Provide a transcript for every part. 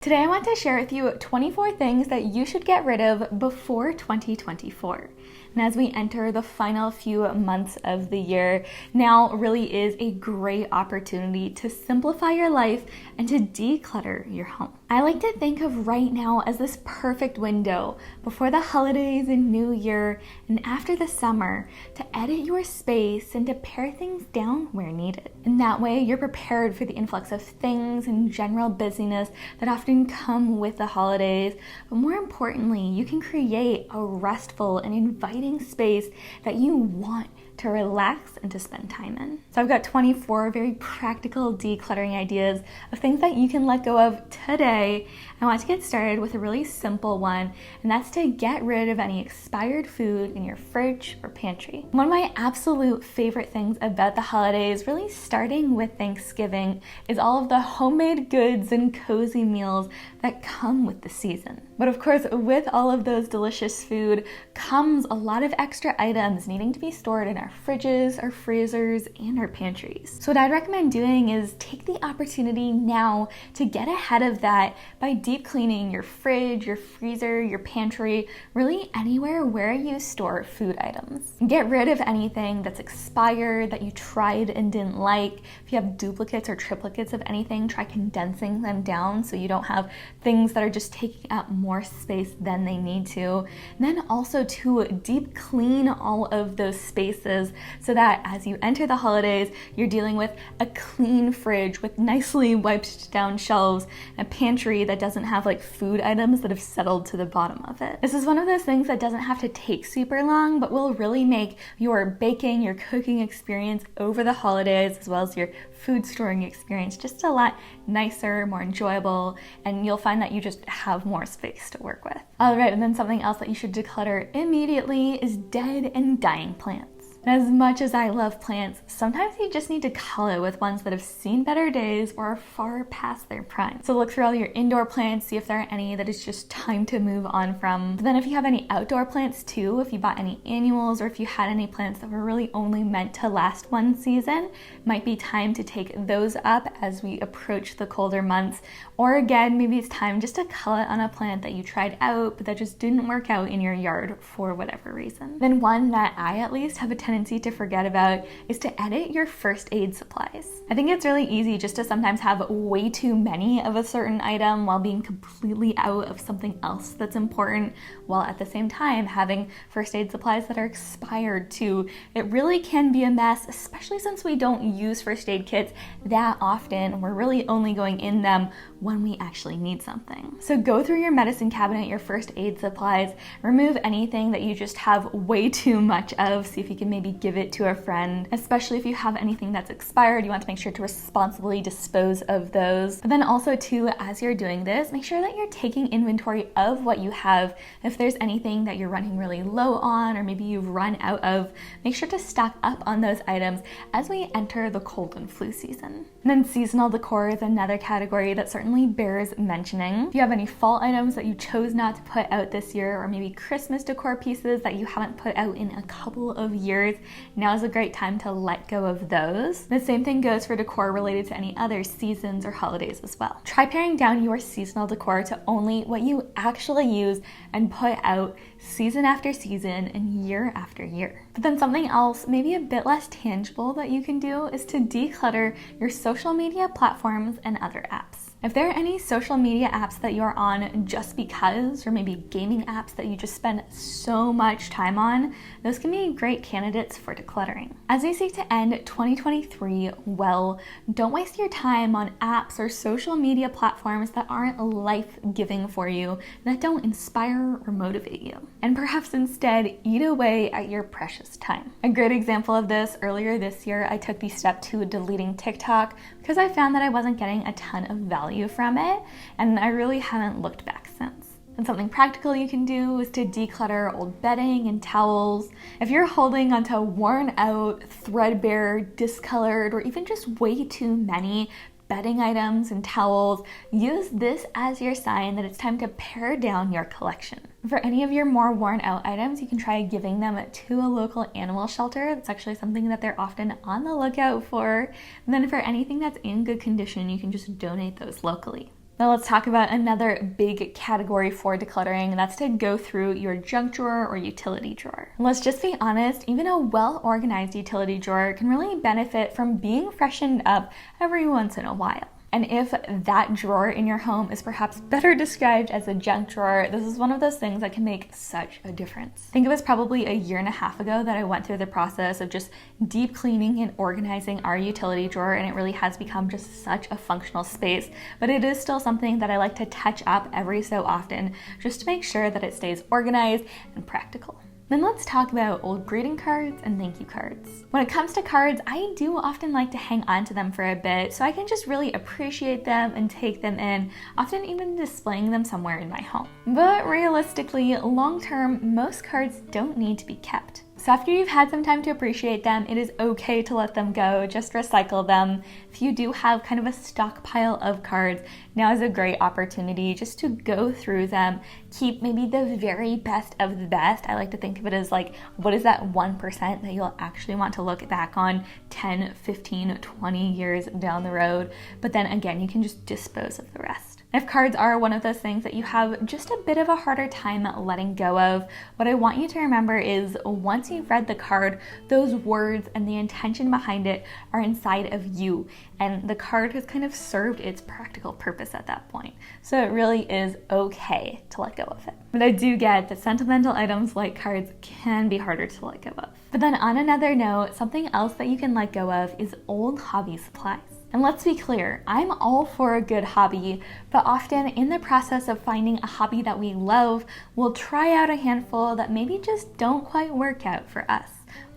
Today I want to share with you 24 things that you should get rid of before 2024. And as we enter the final few months of the year, now really is a great opportunity to simplify your life and to declutter your home. I like to think of right now as this perfect window before the holidays and New Year and after the summer to edit your space and to pare things down where needed. And that way you're prepared for the influx of things and general busyness that often come with the holidays. But more importantly, you can create a restful and inviting space that you want to relax and to spend time in. So I've got 24 very practical decluttering ideas of things that you can let go of today. I want to get started with a really simple one, and that's to get rid of any expired food in your fridge or pantry. One of my absolute favorite things about the holidays, really starting with Thanksgiving, is all of the homemade goods and cozy meals that come with the season. But of course, with all of those delicious food comes a lot of extra items needing to be stored in our fridges, our freezers, and our pantries. So what I'd recommend doing is take the opportunity now to get ahead of that by deep cleaning your fridge, your freezer, your pantry, really anywhere where you store food items. Get rid of anything that's expired, that you tried and didn't like. If you have duplicates or triplicates of anything, try condensing them down so you don't have things that are just taking up more space than they need to. And then also to deep clean all of those spaces so that as you enter the holidays, you're dealing with a clean fridge with nicely wiped down shelves, a pantry that doesn't have like food items that have settled to the bottom of it. This is one of those things that doesn't have to take super long, but will really make your baking, your cooking experience over the holidays, as well as your food storing experience, just a lot nicer, more enjoyable, and you'll find that you just have more space to work with. All right, and then something else that you should declutter immediately is dead and dying plants. As much as I love plants, sometimes you just need to cull it with ones that have seen better days or are far past their prime. So look through all your indoor plants, see if there are any that it's just time to move on from. But then if you have any outdoor plants too, if you bought any annuals or if you had any plants that were really only meant to last one season, might be time to take those up as we approach the colder months. Or again, maybe it's time just to cull it on a plant that you tried out but that just didn't work out in your yard for whatever reason. Then one that I at least have a tendency to forget about is to edit your first aid supplies. I think it's really easy just to sometimes have way too many of a certain item while being completely out of something else that's important, while at the same time having first aid supplies that are expired too. It really can be a mess, especially since we don't use first aid kits that often. We're really only going in them when we actually need something. So go through your medicine cabinet, your first aid supplies, remove anything that you just have way too much of, see if you can maybe give it to a friend, especially if you have anything that's expired. You want to make sure to responsibly dispose of those. But then also too, as you're doing this, make sure that you're taking inventory of what you have. If there's anything that you're running really low on, or maybe you've run out of, make sure to stock up on those items as we enter the cold and flu season. And then seasonal decor is another category that certainly bears mentioning. If you have any fall items that you chose not to put out this year, or maybe Christmas decor pieces that you haven't put out in a couple of years, now is a great time to let go of those. The same thing goes for decor related to any other seasons or holidays as well. Try paring down your seasonal decor to only what you actually use and put out season after season and year after year. But then something else, maybe a bit less tangible, that you can do is to declutter your social media platforms and other apps. If there are any social media apps that you're on just because, or maybe gaming apps that you just spend so much time on, those can be great candidates for decluttering. As you seek to end 2023 well, don't waste your time on apps or social media platforms that aren't life-giving for you, that don't inspire or motivate you. And perhaps instead, eat away at your precious time. A great example of this, earlier this year, I took the step to deleting TikTok because I found that I wasn't getting a ton of value from it, and I really haven't looked back since. And something practical you can do is to declutter old bedding and towels. If you're holding onto worn out, threadbare, discolored, or even just way too many bedding items and towels, use this as your sign that it's time to pare down your collection. For any of your more worn out items, you can try giving them to a local animal shelter. That's actually something that they're often on the lookout for. And then for anything that's in good condition, you can just donate those locally. Now let's talk about another big category for decluttering, and that's to go through your junk drawer or utility drawer. And let's just be honest, even a well-organized utility drawer can really benefit from being freshened up every once in a while. And if that drawer in your home is perhaps better described as a junk drawer, this is one of those things that can make such a difference. I think it was probably a year and a half ago that I went through the process of just deep cleaning and organizing our utility drawer, and it really has become just such a functional space. But it is still something that I like to touch up every so often just to make sure that it stays organized and practical. Then let's talk about old greeting cards and thank you cards. When it comes to cards, I do often like to hang on to them for a bit so I can just really appreciate them and take them in, often even displaying them somewhere in my home. But realistically, long term, most cards don't need to be kept. So after you've had some time to appreciate them, it is okay to let them go, just recycle them. If you do have kind of a stockpile of cards, now is a great opportunity just to go through them, keep maybe the very best of the best. I like to think of it as like, what is that 1% that you'll actually want to look back on 10, 15, 20 years down the road? But then again, you can just dispose of the rest. If cards are one of those things that you have just a bit of a harder time letting go of, what I want you to remember is once you've read the card, those words and the intention behind it are inside of you, and the card has kind of served its practical purpose at that point. So it really is okay to let go of it. But I do get that sentimental items like cards can be harder to let go of. But then on another note, something else that you can let go of is old hobby supplies. And let's be clear, I'm all for a good hobby, but often in the process of finding a hobby that we love, we'll try out a handful that maybe just don't quite work out for us.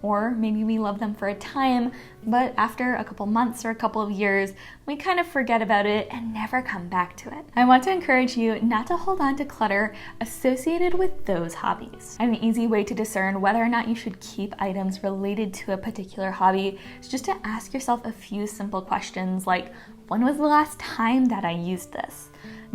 Or maybe we love them for a time, but after a couple months or a couple of years, we kind of forget about it and never come back to it. I want to encourage you not to hold on to clutter associated with those hobbies. And an easy way to discern whether or not you should keep items related to a particular hobby is just to ask yourself a few simple questions like, when was the last time that I used this?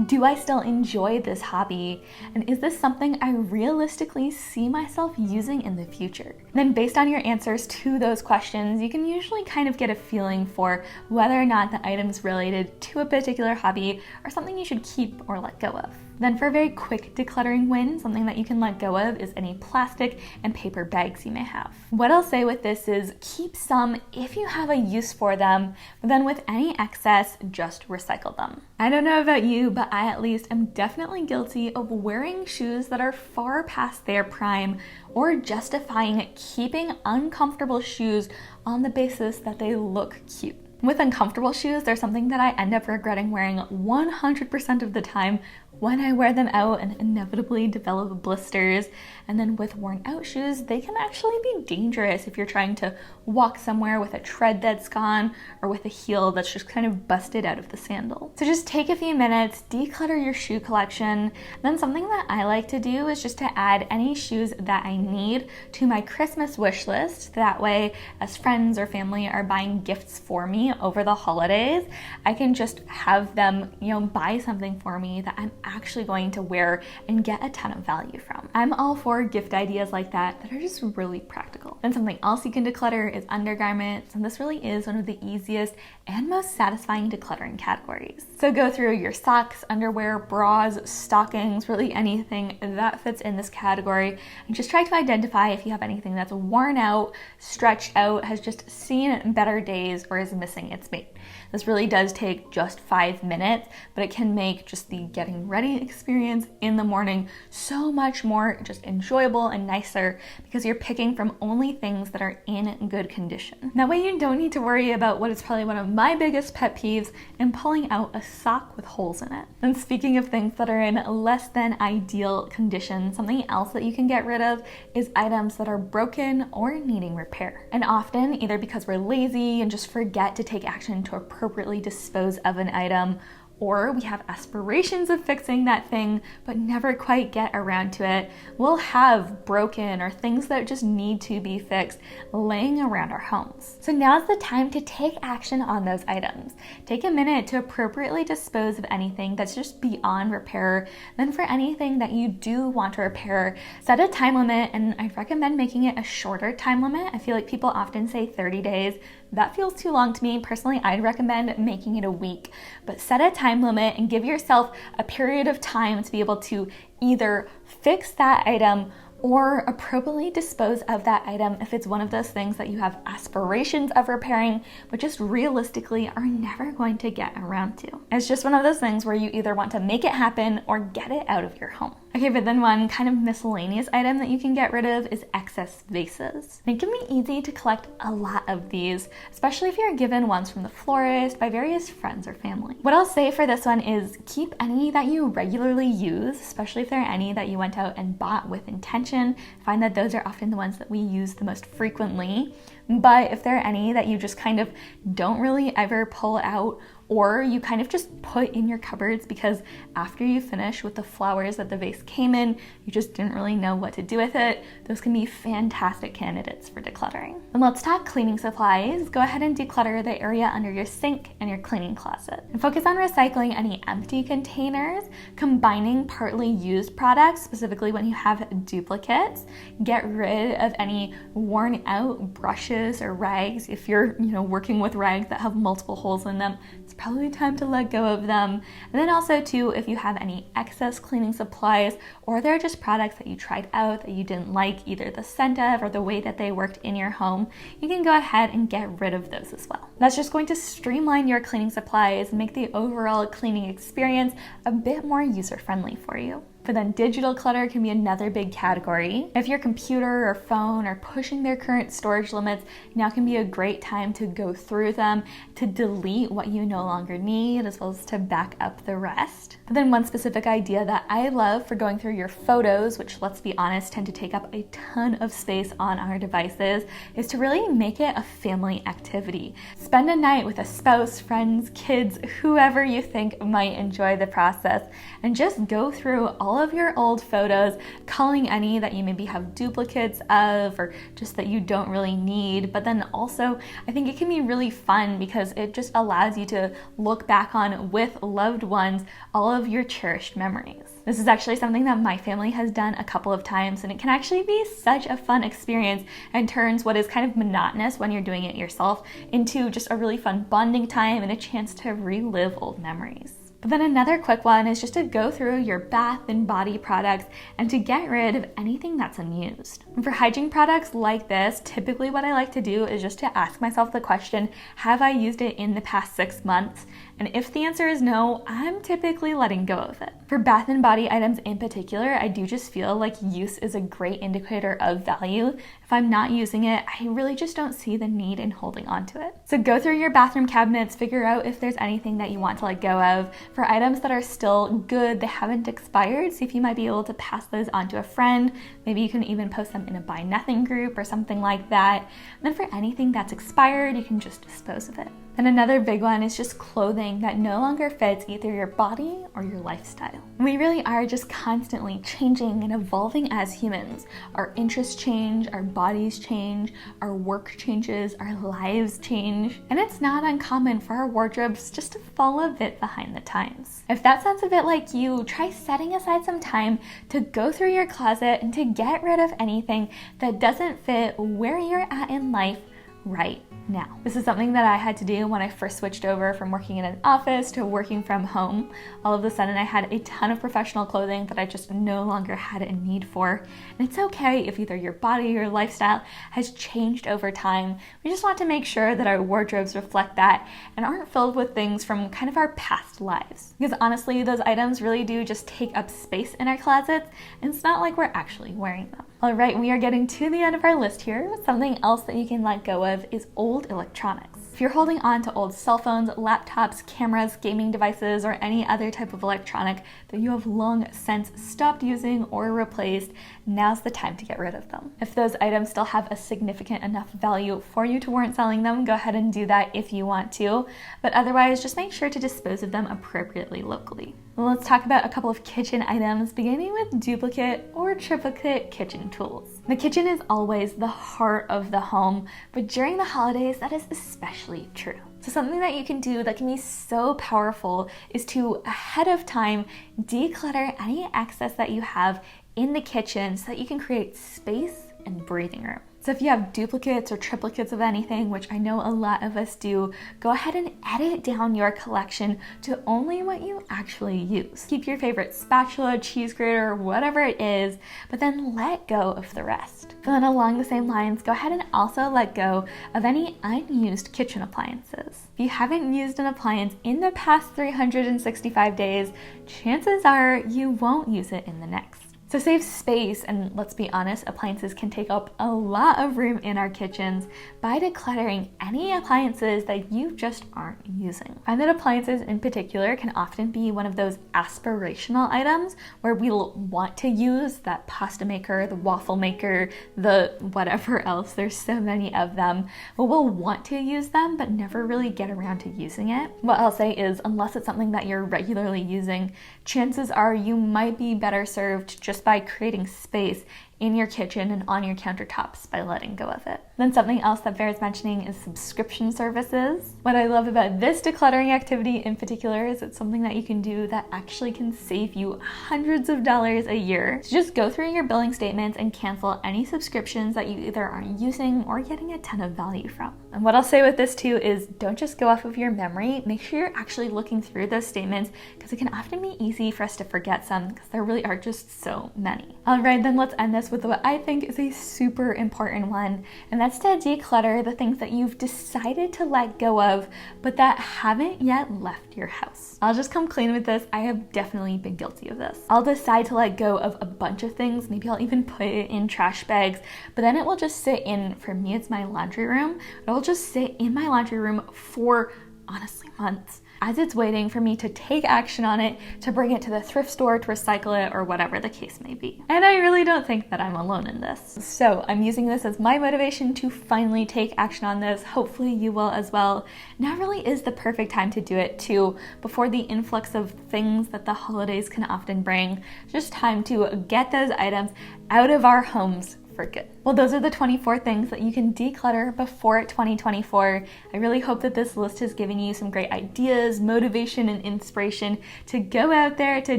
Do I still enjoy this hobby? And is this something I realistically see myself using in the future? Then based on your answers to those questions, you can usually kind of get a feeling for whether or not the items related to a particular hobby are something you should keep or let go of. Then for a very quick decluttering win, something that you can let go of is any plastic and paper bags you may have. What I'll say with this is keep some if you have a use for them, but then with any excess, just recycle them. I don't know about you, but I at least am definitely guilty of wearing shoes that are far past their prime or justifying keeping uncomfortable shoes on the basis that they look cute. With uncomfortable shoes, they're something that I end up regretting wearing 100% of the time when I wear them out and inevitably develop blisters. And then with worn out shoes, they can actually be dangerous if you're trying to walk somewhere with a tread that's gone or with a heel that's just kind of busted out of the sandal. So just take a few minutes, declutter your shoe collection. Then something that I like to do is just to add any shoes that I need to my Christmas wish list. That way, as friends or family are buying gifts for me over the holidays, I can just have them, buy something for me that I'm actually going to wear and get a ton of value from. I'm all for gift ideas like that are just really practical. And something else you can declutter is undergarments, and this really is one of the easiest and most satisfying decluttering categories. So go through your socks, underwear, bras, stockings, really anything that fits in this category, and just try to identify if you have anything that's worn out, stretched out, has just seen better days, or is missing its mate. This really does take just 5 minutes, but it can make just the getting ready experience in the morning so much more just enjoyable and nicer because you're picking from only things that are in good condition. That way you don't need to worry about what is probably one of my biggest pet peeves in pulling out a sock with holes in it. And speaking of things that are in less than ideal condition, something else that you can get rid of is items that are broken or needing repair. And often, either because we're lazy and just forget to take action to appropriately dispose of an item, or we have aspirations of fixing that thing but never quite get around to it, we'll have broken or things that just need to be fixed laying around our homes. So now's the time to take action on those items. Take a minute to appropriately dispose of anything that's just beyond repair. Then for anything that you do want to repair, set a time limit, and I recommend making it a shorter time limit. I feel like people often say 30 days. That feels too long to me. Personally, I'd recommend making it a week, but set a time limit and give yourself a period of time to be able to either fix that item or appropriately dispose of that item if it's one of those things that you have aspirations of repairing, but just realistically are never going to get around to. It's just one of those things where you either want to make it happen or get it out of your home. Okay, but then one kind of miscellaneous item that you can get rid of is excess vases. And it can be easy to collect a lot of these, especially if you're given ones from the florist by various friends or family. What I'll say for this one is keep any that you regularly use, especially if there are any that you went out and bought with intention. Find that those are often the ones that we use the most frequently. But if there are any that you just kind of don't really ever pull out, or you kind of just put in your cupboards because after you finish with the flowers that the vase came in, you just didn't really know what to do with it, those can be fantastic candidates for decluttering. And let's talk cleaning supplies. Go ahead and declutter the area under your sink and your cleaning closet. And focus on recycling any empty containers, combining partly used products, specifically when you have duplicates. Get rid of any worn out brushes or rags. If you're, working with rags that have multiple holes in them, it's probably time to let go of them. And then also too, if you have any excess cleaning supplies or they're just products that you tried out that you didn't like either the scent of or the way that they worked in your home, you can go ahead and get rid of those as well. That's just going to streamline your cleaning supplies and make the overall cleaning experience a bit more user-friendly for you. But then digital clutter can be another big category. If your computer or phone are pushing their current storage limits, now can be a great time to go through them, to delete what you no longer need, as well as to back up the rest. But then one specific idea that I love for going through your photos, which let's be honest, tend to take up a ton of space on our devices, is to really make it a family activity. Spend a night with a spouse, friends, kids, whoever you think might enjoy the process, and just go through all of your old photos, culling any that you maybe have duplicates of or just that you don't really need. But then also, I think it can be really fun because it just allows you to look back on with loved ones all of your cherished memories. This is actually something that my family has done a couple of times, and it can actually be such a fun experience and turns what is kind of monotonous when you're doing it yourself into just a really fun bonding time and a chance to relive old memories. But then another quick one is just to go through your bath and body products and to get rid of anything that's unused. And for hygiene products like this, typically what I like to do is just to ask myself the question, have I used it in the past 6 months? And if the answer is no, I'm typically letting go of it. For bath and body items in particular, I do just feel like use is a great indicator of value. If I'm not using it, I really just don't see the need in holding on to it. So go through your bathroom cabinets, figure out if there's anything that you want to let go of. For items that are still good, they haven't expired, see if you might be able to pass those on to a friend. Maybe you can even post them in a buy nothing group or something like that. And then for anything that's expired, you can just dispose of it. And another big one is just clothing that no longer fits either your body or your lifestyle. We really are just constantly changing and evolving as humans. Our interests change, our bodies change, our work changes, our lives change. And it's not uncommon for our wardrobes just to fall a bit behind the times. If that sounds a bit like you, try setting aside some time to go through your closet and to get rid of anything that doesn't fit where you're at in life right now. This is something that I had to do when I first switched over from working in an office to working from home. All of a sudden I had a ton of professional clothing that I just no longer had a need for. And it's okay if either your body or lifestyle has changed over time. We just want to make sure that our wardrobes reflect that and aren't filled with things from kind of our past lives. Because honestly, those items really do just take up space in our closets, and it's not like we're actually wearing them. All right, we are getting to the end of our list here. Something else that you can let go of is old electronics. If you're holding on to old cell phones, laptops, cameras, gaming devices, or any other type of electronic that you have long since stopped using or replaced, now's the time to get rid of them. If those items still have a significant enough value for you to warrant selling them, go ahead and do that if you want to. But otherwise, just make sure to dispose of them appropriately locally. Well, let's talk about a couple of kitchen items, beginning with duplicate or triplicate kitchen tools. The kitchen is always the heart of the home, but during the holidays, that is especially true. So something that you can do that can be so powerful is to, ahead of time, declutter any excess that you have in the kitchen so that you can create space and breathing room. So if you have duplicates or triplicates of anything, which I know a lot of us do, go ahead and edit down your collection to only what you actually use. Keep your favorite spatula, cheese grater, whatever it is, but then let go of the rest. And then along the same lines, go ahead and also let go of any unused kitchen appliances. If you haven't used an appliance in the past 365 days, chances are you won't use it in the next. So save space, and let's be honest, appliances can take up a lot of room in our kitchens by decluttering any appliances that you just aren't using. I find that appliances in particular can often be one of those aspirational items where we'll want to use that pasta maker, the waffle maker, the whatever else, there's so many of them, but we'll want to use them but never really get around to using it. What I'll say is, unless it's something that you're regularly using, chances are you might be better served just by creating space in your kitchen and on your countertops by letting go of it. Then something else that bears mentioning is subscription services. What I love about this decluttering activity in particular is it's something that you can do that actually can save you hundreds of dollars a year. So just go through your billing statements and cancel any subscriptions that you either aren't using or getting a ton of value from. And what I'll say with this too is don't just go off of your memory, make sure you're actually looking through those statements because it can often be easy for us to forget some because there really are just so many. All right, then let's end this with what I think is a super important one, and that's to declutter the things that you've decided to let go of, but that haven't yet left your house. I'll just come clean with this. I have definitely been guilty of this. I'll decide to let go of a bunch of things. Maybe I'll even put it in trash bags, but then it will just sit in, for me, it's my laundry room. It will just sit in my laundry room for honestly months, as it's waiting for me to take action on it, to bring it to the thrift store, to recycle it, or whatever the case may be. And I really don't think that I'm alone in this. So I'm using this as my motivation to finally take action on this. Hopefully you will as well. Now really is the perfect time to do it too, before the influx of things that the holidays can often bring. Just time to get those items out of our homes for good. Well, those are the 24 things that you can declutter before 2024. I really hope that this list has given you some great ideas, motivation, and inspiration to go out there to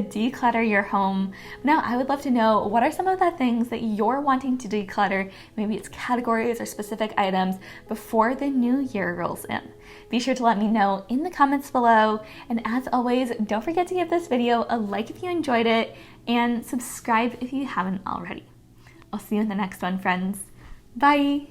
declutter your home. Now, I would love to know, what are some of the things that you're wanting to declutter? Maybe it's categories or specific items before the new year rolls in. Be sure to let me know in the comments below. And as always, don't forget to give this video a like if you enjoyed it and subscribe if you haven't already. I'll see you in the next one, friends. Bye!